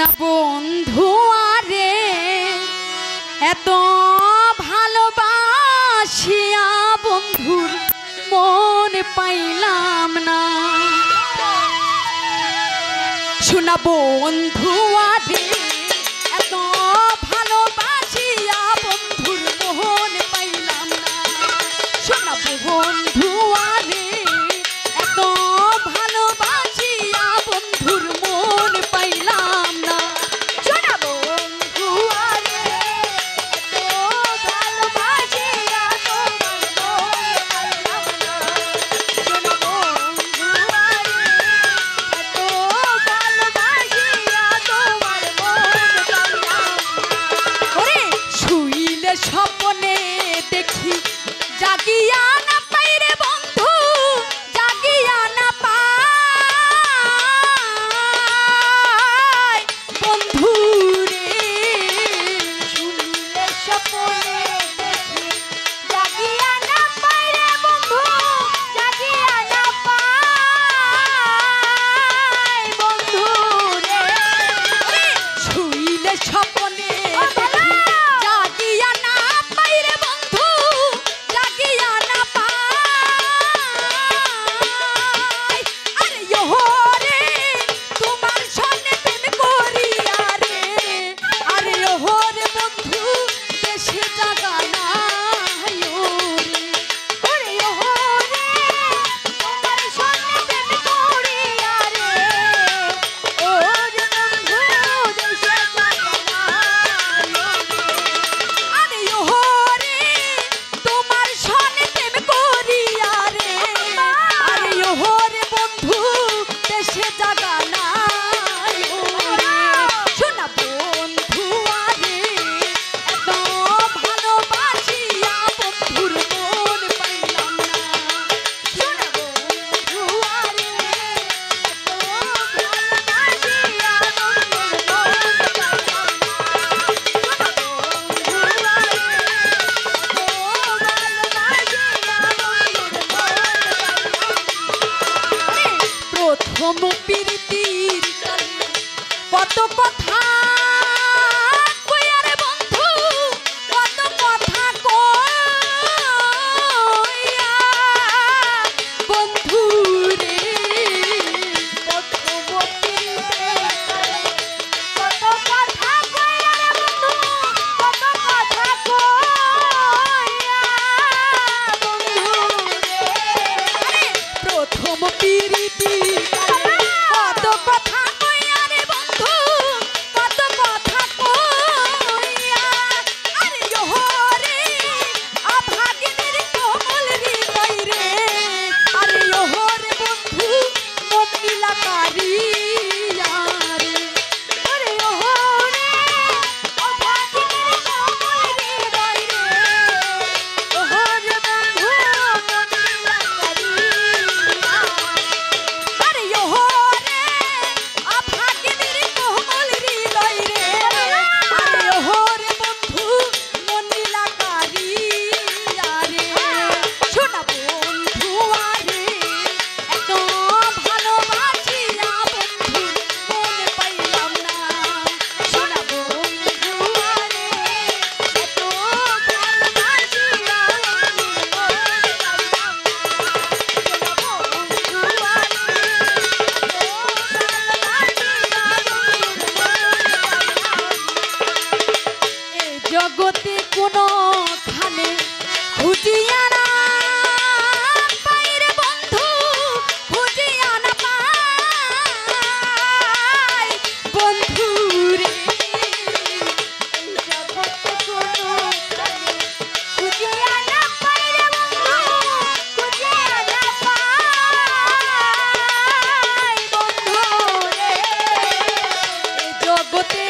শোনা বন্ধু আরে এত ভালোবাসিয়া বন্ধুর মন পাইলাম না। শোনা বন্ধু আরে এত ভালোবাসিয়া বন্ধুর মন পাইলাম না। শোনা বন্ধু আরে এত ভালোবাসিয়া বন্ধুর মন পাইলাম না। শোনা বন্ধু আরে এত ভালোবাসিয়া তোমার মন পাইলাম না। শোনা বন্ধু আরে এত ভালোবাসিয়া তোমার মন পাইলাম না। ওরে শুইলে স্বপ্নে দেখি জাগিয়া না পাই রে বন্ধু, জাগিয়া না পাই বন্ধু রে। শুনলে স্বপ্নে দেখি জাগিয়া না পাই রে বন্ধু, জাগিয়া না পাই বন্ধু রে। শুইলে স্বপ্নে জাগিয়া না পাই রে বন্ধু, জাগিয়া না পাই। আরে ওহরে তোমার সনে প্রেম করিয়া রে, আরে ওহরে বন্ধু দেশে জাগা নাই ওরে। ওরে ওহরে তোমার সনে প্রেম করিয়া রে, ওরে বন্ধু দেশে জাগা নাই ওরে। আরে ওহরে তোমার সনে প্রেম করিয়া রে, আরে ওহরে বন্ধু দেশে জাগা নাই ওরে। শোনা বন্ধু আরে এত ভালোবাসিয়া বন্ধুর মন পাইলাম না। শোনা বন্ধু আরে এত ভালোবাসিয়া বন্ধুর মন পাইলাম না। শোনা বন্ধু আরে এত ভালোবাসিয়া বন্ধুর মন পাইলাম না। প্রথম প্রীতির কালে কত কথা কইয়া রে বন্ধু, কত কথা কইয়া বন্ধু রে। প্রথম প্রীতির কালে কত কথা কইয়া রে বন্ধু, কত কথা কইয়া বন্ধু রে। প্রথম প্রীতির কালে কত কথা কইয়া রে বন্ধু, কত কথা কইয়া। আরে ওহরে অভাগিনীর কোমল হৃদয় রে, আরে ওহরে বন্ধু মন নীলা কারিয়া রে। আরে ওহরে অভাগিনীর কোমল হৃদয় রে, ওহরে বন্ধু মন নীলা কারিয়া। আরে ওহরে অভাগিনীর কোমল হৃদয় রে, আরে ওহরে বন্ধু মন নীলা কারিয়া রে। শোনা বন্ধু আরে এত ভালোবাসিয়া বন্ধুর মন পাইলাম না। শোনা বন্ধু আরে এত ভালোবাসিয়া বন্ধুর মন পাইলাম না। শোনা বন্ধু আরে এত ভালোবাসিয়া বন্ধুর মন পাইলাম না। এই জগতে কোনো খানে খুঁজিয়া না পাই রে বন্ধু, খুঁজিয়া না পাই বন্ধু রে। এই জগতে কোনো খানে খুঁজিয়া না পাই রে বন্ধু, খুঁজিয়া না পাই বন্ধু রে। এই জগতে